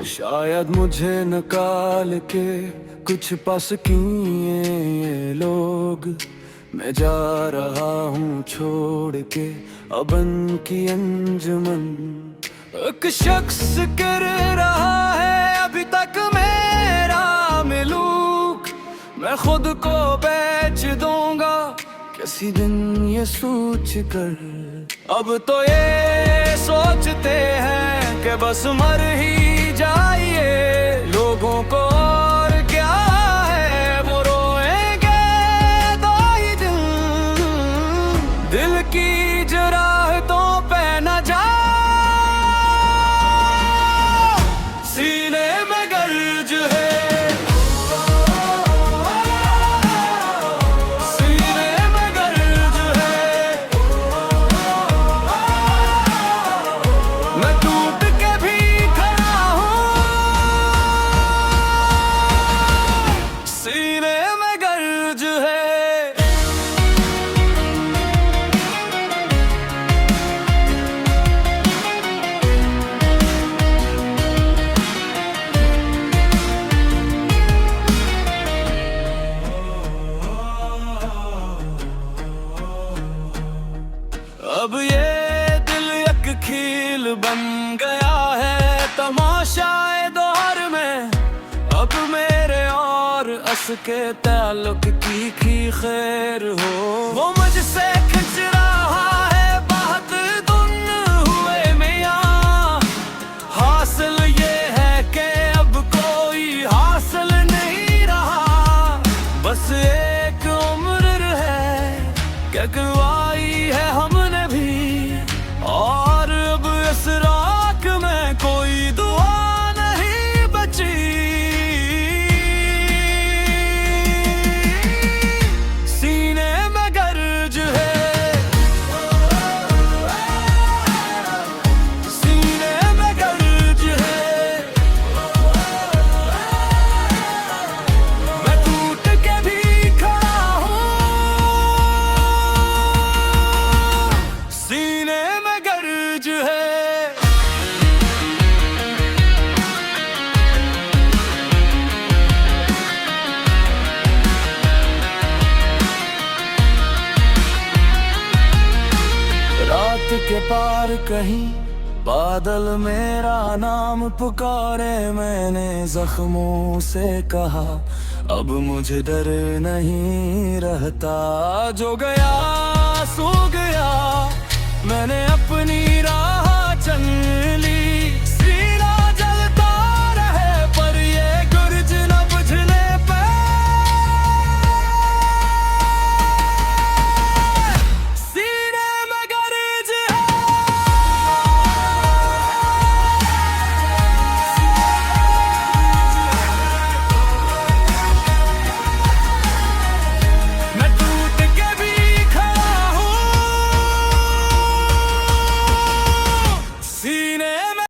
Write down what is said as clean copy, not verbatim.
शायद मुझे निकाल के कुछ पास किए ये लोग, मैं जा रहा हूँ छोड़ के अबन की अंजुमन। एक शख्स कर रहा है अभी तक मेरा मिलूक, मैं खुद को बेच दूंगा किसी दिन ये सोच कर। अब तो ये सोचते हैं कि बस मर ही जाइए, लोगों को और क्या है, वो रोएंगे दो ही दिल की जराहतों पे न जा। सीने में गर्ज है, सीने में गर्ज है, मैं टूट के भी खड़ा हूँ। सीने में गर्ज है। अब ये दिल एक खील बन गया है तमाशाए दौर में, अब मेरे और अस के ताल्लुक की खैर हो। वो मुझसे खिंच रहा है बहुत दुन हुए मियां, हासिल ये है कि अब कोई हासिल नहीं रहा, बस एक उम्र है क्या गवाई है हमने भी, और अब इस राख में कोई दुआ नहीं बची। सीने में गर्ज है, सीने में गर्ज है, मैं टूट के भी खड़ा हूँ। सीने में गर्ज है। रात के पार कहीं बादल मेरा नाम पुकारे, मैंने जख्मों से कहा अब मुझे डर नहीं रहता। जो गया सो गया, मैंने अपनी